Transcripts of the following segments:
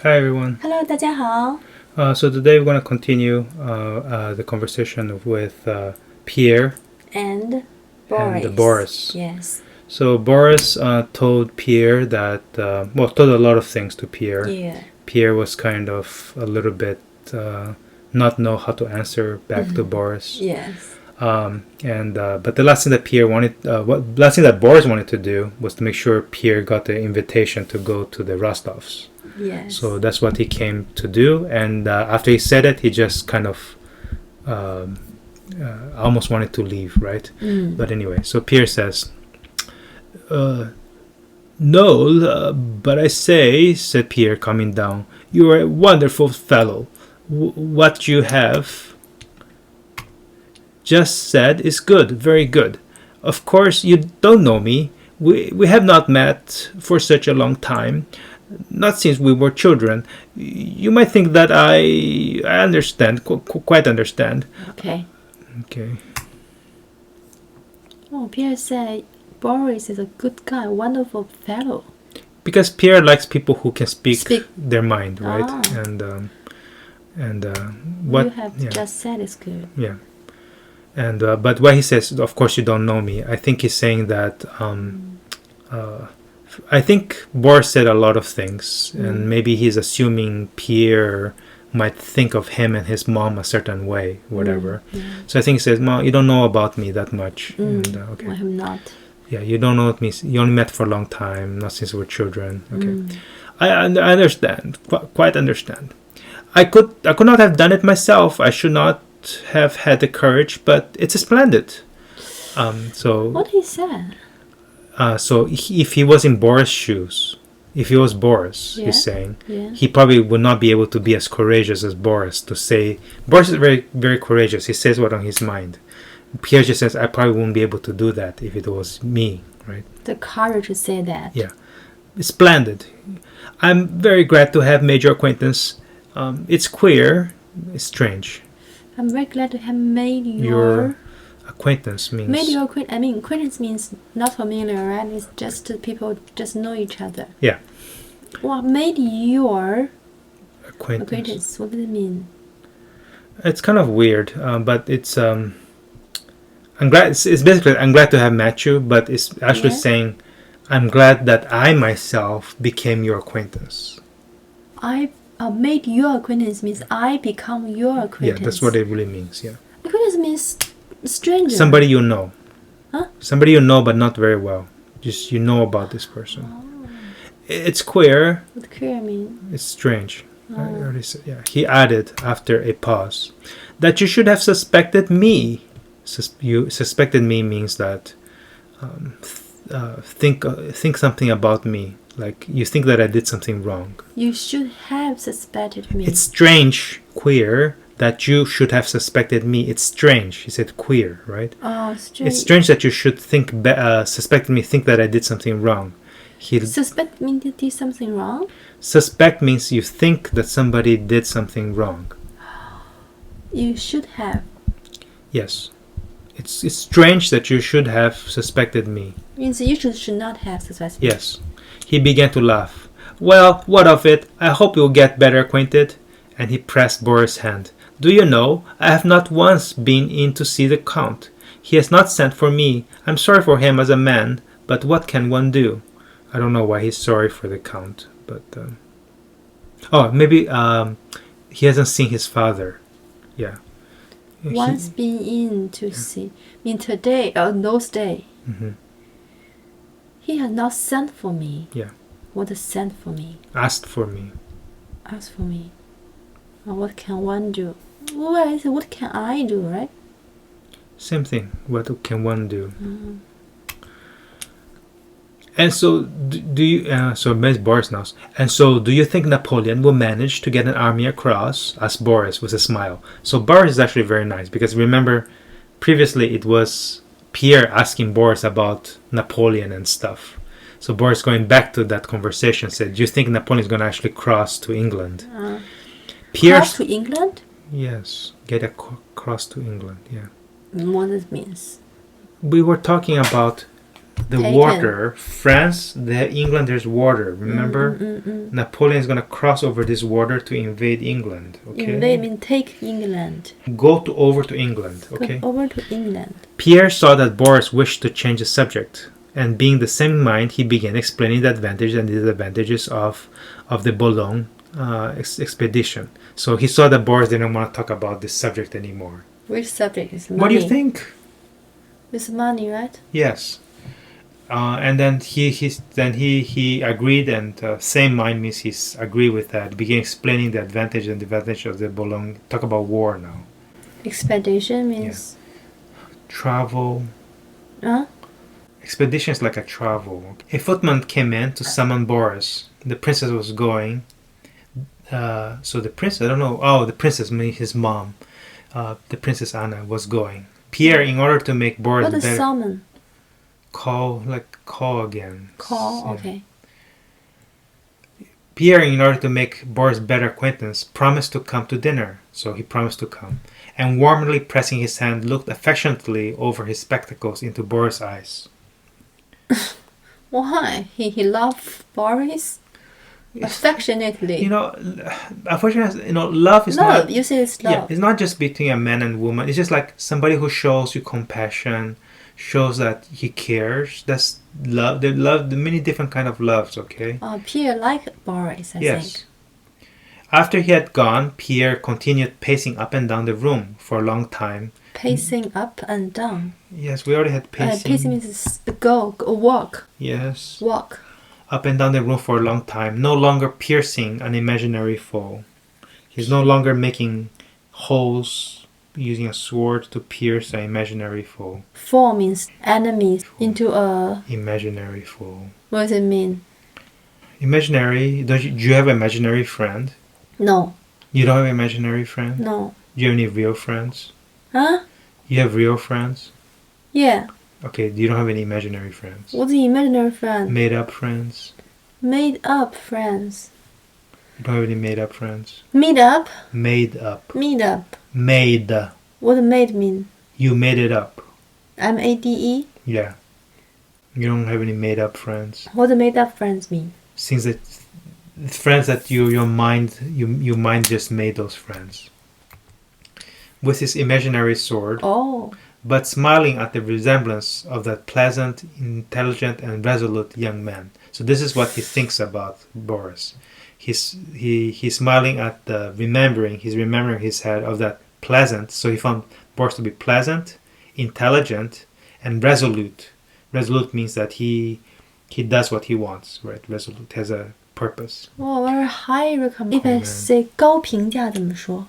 Hi everyone. Hello，大家好。So today we're going to continue the conversation with Pierre And Boris. and Boris. Yes. So Boris told Pierre that, told a lot of things to Pierre. Yeah. Pierre was kind of a little bit not know how to answer back to Boris. Yes. But the last thing that Boris wanted to do was to make sure Pierre got the invitation to go to the Rostovs. Yes. So that's what he came to do, and after he said it, he just kind of almost wanted to leave, right? But anyway, so Pierre says, "No, but I say," said Pierre, calming down, "you are a wonderful fellow. What you have just said is good, very good. Of course, you don't know me. We have not met for such a long time. Not since we were children. You might think that I understand, quite understand." Okay. Okay. Oh, Pierre said Boris is a good guy, wonderful fellow. Because Pierre likes people who can speak their mind, right? Ah. What you have just said is good. Yeah. And but what he says, of course you don't know me. I think he's saying that. I think Boris said a lot of things, and maybe he's assuming Pierre might think of him and his mom a certain way, whatever. So I think he says, "Mom, you don't know about me that much." And, okay. I am not. Yeah, you don't know me. You only met for a long time, not since we were children. Okay, I understand, quite understand. I could not have done it myself. I should not have had the courage, but it's splendid. So What he said? So if he was in Boris' shoes, if he was Boris, he's saying, he probably would not be able to be as courageous as Boris to say. Boris is very, very courageous. He says what's on his mind. Pierre just says, I probably wouldn't be able to do that if it was me, right? The courage to say that. Yeah. It's splendid. I'm very glad to have made your acquaintance. It's queer. It's strange. I'm very glad to have made your acquaintance means... Made your acquaintance. I mean, acquaintance means not familiar, right? It's just people just know each other. Yeah. Well, made your acquaintance. What does it mean? It's kind of weird, but it's... I'm glad. It's basically, I'm glad to have met you, but it's actually saying, I'm glad that I myself became your acquaintance. I made your acquaintance means I become your acquaintance. Yeah, that's what it really means, yeah. Acquaintance means stranger. Somebody you know. Huh? Somebody you know but not very well. Just you know about this person. Oh. It's queer. What queer mean? It's strange. I already said, yeah. He added after a pause that you should have suspected me. You suspected me means that think something about me. Like you think that I did something wrong. You should have suspected me. It's strange, queer, that you should have suspected me. It's strange. He said queer, right? Oh, strange. It's strange that you should suspect me, think that I did something wrong. Suspect means you did something wrong? Suspect means you think that somebody did something wrong. You should have. Yes. It's strange that you should have suspected me. Means you should not have suspected me. Yes. He began to laugh. Well, what of it? I hope you'll get better acquainted. And he pressed Boris' hand. Do you know, I have not once been in to see the Count. He has not sent for me. I'm sorry for him as a man, but what can one do? I don't know why he's sorry for the Count, but... maybe he hasn't seen his father. Yeah. Once been in to see. Mean today, or those days. He has not sent for me. Yeah. What is sent for me? Asked for me. Asked for me. What can one do? Well, I said, what can I do, right? Same thing. What can one do? And so, do you? So, Ms. Boris now. And so, do you think Napoleon will manage to get an army across? Asked Boris with a smile. So, Boris is actually very nice because remember, previously it was Pierre asking Boris about Napoleon and stuff. So Boris, going back to that conversation, said, "Do you think Napoleon is going to actually cross to England?" Pierre, cross to England? Yes, get across to England. Yeah. What it means? We were talking about the Taken. water. France, England, there's water. Remember? Napoleon is going to cross over this water to invade England. Okay. Invade means take England. Go over to England. Okay. Go over to England. Pierre saw that Boris wished to change the subject, and being the same mind, he began explaining the advantages and disadvantages of the Boulogne expedition. So he saw that Boris didn't want to talk about this subject anymore. Which subject is money? What do you think? It's money, right? Yes. And then he agreed, and same mind means he's agree with that. Began explaining the advantage and disadvantage of the Boulogne. Talk about war now. Expedition means Travel. Huh? Expedition is like a travel. A footman came in to summon Boris. The princess was going. So the princess, I don't know. Oh, the princess means his mom. The Princess Anna was going. Pierre, in order to make Boris what is better, summon? call again. Call, Yeah. okay. Pierre, in order to make Boris' better acquaintance, promised to come to dinner. So he promised to come. And warmly pressing his hand, looked affectionately over his spectacles into Boris' eyes. Why? He loved Boris? Affectionately. Unfortunately, love is love, not... you say it's love. Yeah, it's not just between a man and woman. It's just like somebody who shows you compassion, shows that he cares. That's love. The many different kind of loves, okay? Pierre liked Boris, I think. After he had gone, Pierre continued pacing up and down the room for a long time. Pacing up and down. Yes, we already had pacing. Pacing means go, walk. Yes. Walk. Up and down the room for a long time, no longer piercing an imaginary foe. He's no longer making holes using a sword to pierce an imaginary foe. Foe means enemies into a... Imaginary foe. What does it mean? Imaginary, do you have an imaginary friend? No. You don't have an imaginary friend? No. Do you have any real friends? Huh? You have real friends? Yeah. Okay, you don't have any imaginary friends? What's the imaginary friend? Made up friends? Made up friends. You don't have any made up friends? Meet up? Made up. Meet up. Made. What does made mean? You made it up. M-A-D-E? Yeah. You don't have any made up friends? What do made up friends mean? Things that... Friends that your mind just made those friends. With his imaginary sword. Oh. But smiling at the resemblance of that pleasant, intelligent, and resolute young man. So this is what he thinks about Boris. He's smiling at the remembering his head of that pleasant. So he found Boris to be pleasant, intelligent, and resolute. Resolute means that he does what he wants, right? Resolute has a purpose. Oh, very high recommendation. If I say 高评价怎么说？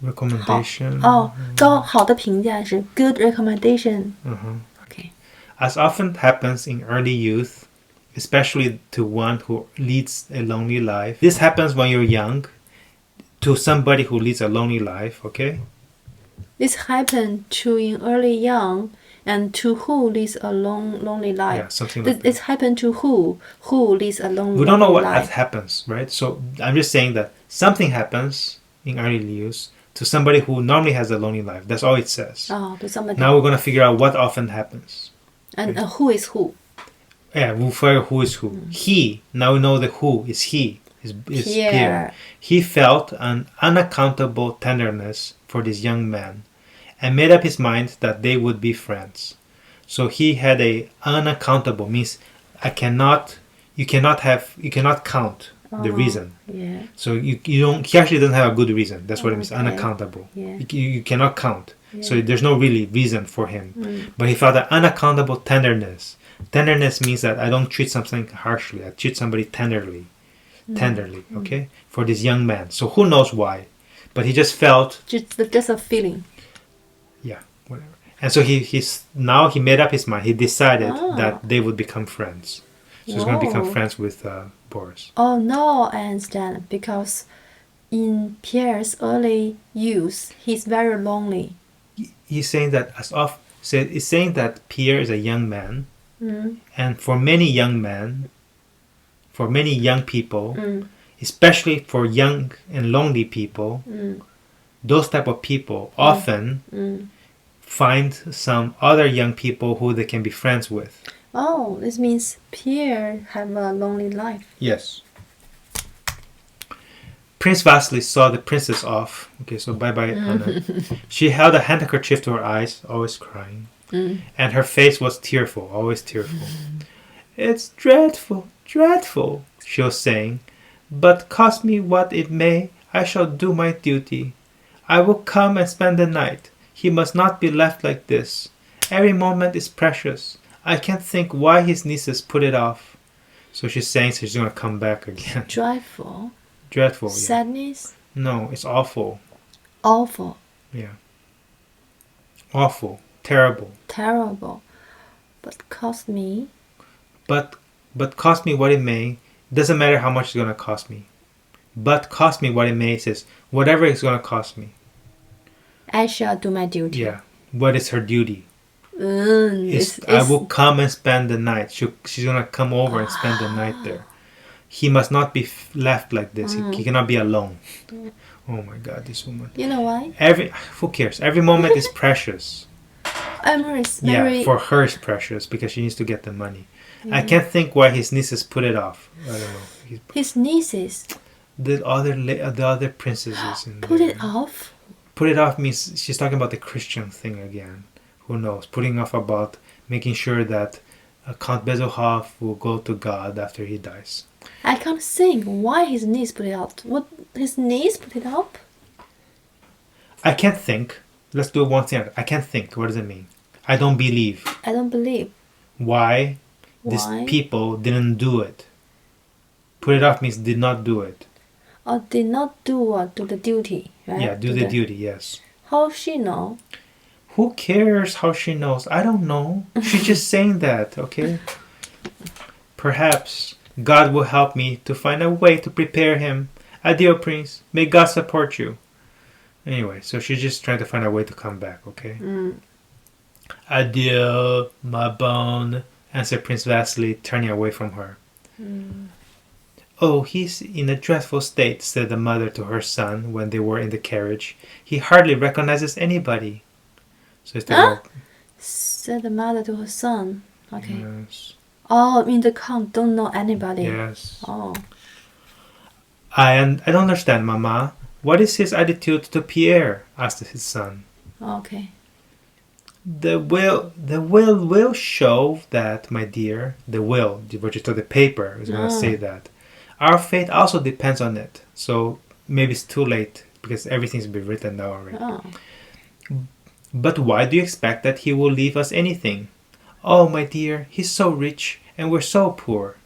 Recommendation. 好的评价是 good recommendation. Okay. As often happens in early youth, especially to one who leads a lonely life. This happens when you're young, to somebody who leads a lonely life, okay? This happened to in early young and to who leads a lonely life. Yeah, something like that. It's happened to who leads a lonely life. We don't know what happens, right? So I'm just saying that something happens in early youth to somebody who normally has a lonely life. That's all it says. Oh, to somebody. Now we're going to figure out what often happens. And who is who? Yeah, we'll figure out who is who. He, now we know the who is he. Is Pierre. He felt an unaccountable tenderness for this young man and made up his mind that they would be friends. So he had a unaccountable, means you cannot count the reason. Yeah. So you don't, he actually doesn't have a good reason. That's what it means, Okay. unaccountable. Yeah. You cannot count. Yeah. So there's no really reason for him. But he felt an unaccountable tenderness. Tenderness means that I don't treat something harshly. I treat somebody tenderly. Okay? For this young man. So who knows why? But he just felt... Just a feeling. Yeah, whatever. And so he made up his mind. He decided that they would become friends. So he's going to become friends with Boris. Oh, no, I understand. Because in Pierre's early youth, he's very lonely. He's saying that he's saying that Pierre is a young man, and for many young men, for many young people, especially for young and lonely people, those type of people often find some other young people who they can be friends with. Oh, this means Pierre have a lonely life. Yes. Prince Vasily saw the princess off. Okay, so bye-bye, Anna. She held a handkerchief to her eyes, always crying. And her face was tearful, always tearful. It's dreadful, dreadful, she was saying. But cost me what it may, I shall do my duty. I will come and spend the night. He must not be left like this. Every moment is precious. I can't think why his nieces put it off. So she's saying she's going to come back again. Dreadful. Dreadful, yeah. Sadness. No, it's awful. Awful. Yeah. Awful. Terrible. Terrible. But cost me. But cost me what it may. Doesn't matter how much it's going to cost me. But cost me what it may says whatever it's going to cost me. I shall do my duty. Yeah. What is her duty? I will come and spend the night. She's going to come over and spend the night there. He must not be left like this. He cannot be alone. Oh my God, this woman. You know why? Who cares? Every moment is precious. Mary. For her it's precious because she needs to get the money. I can't think why his nieces put it off. I don't know. His nieces. The other princesses. Put it off? Put it off means she's talking about the Christian thing again. Who knows? Putting off about making sure that Count Bezouhov will go to God after he dies. I can't think why his niece put it out. What, his niece put it up? I can't think. Let's do one thing. I can't think. What does it mean? I don't believe. I don't believe. Why? These people didn't do it. Put it off means did not do it. Or did not do what? Do the duty, right? Yeah, do the duty, yes. How she know? Who cares how she knows? I don't know. She's just saying that, okay? Perhaps God will help me to find a way to prepare him. Adieu, Prince. May God support you. Anyway, so she's just trying to find a way to come back, okay? Adieu, my bone, answered Prince Vasily, turning away from her. Oh, he's in a dreadful state, said the mother to her son when they were in the carriage. He hardly recognizes anybody. So it's said the mother to her son. Okay. Yes. Oh, in the count don't know anybody. Yes. Oh. I don't understand, Mama. What is his attitude to Pierre? Asked his son. Okay. The will show that, my dear. The will, which is to the paper, is going to say that. Our fate also depends on it. So maybe it's too late because everything's been written down already. Oh. But why do you expect that he will leave us anything? Oh, my dear, he's so rich and we're so poor.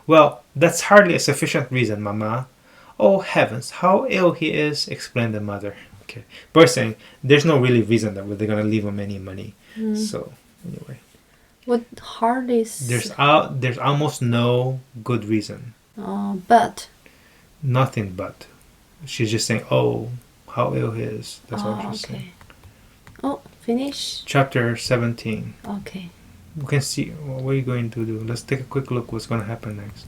Well, that's hardly a sufficient reason, Mama. Oh, heavens, how ill he is, explained the mother. Okay, Boris saying there's no really reason that they're going to leave him any money. So, anyway. What hard is... There's almost no good reason. But? Nothing but. She's just saying, oh, how ill he is. That's all she's saying. Oh, finish? Chapter 17. Okay. We can see what are you going to do. Let's take a quick look what's going to happen next.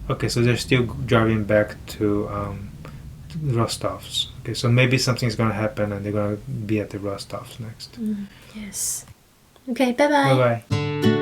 Okay, so they're still driving back to Rostov's. Okay, so maybe something's going to happen and they're going to be at the Rostov's next. Yes. Okay, bye-bye. Bye-bye.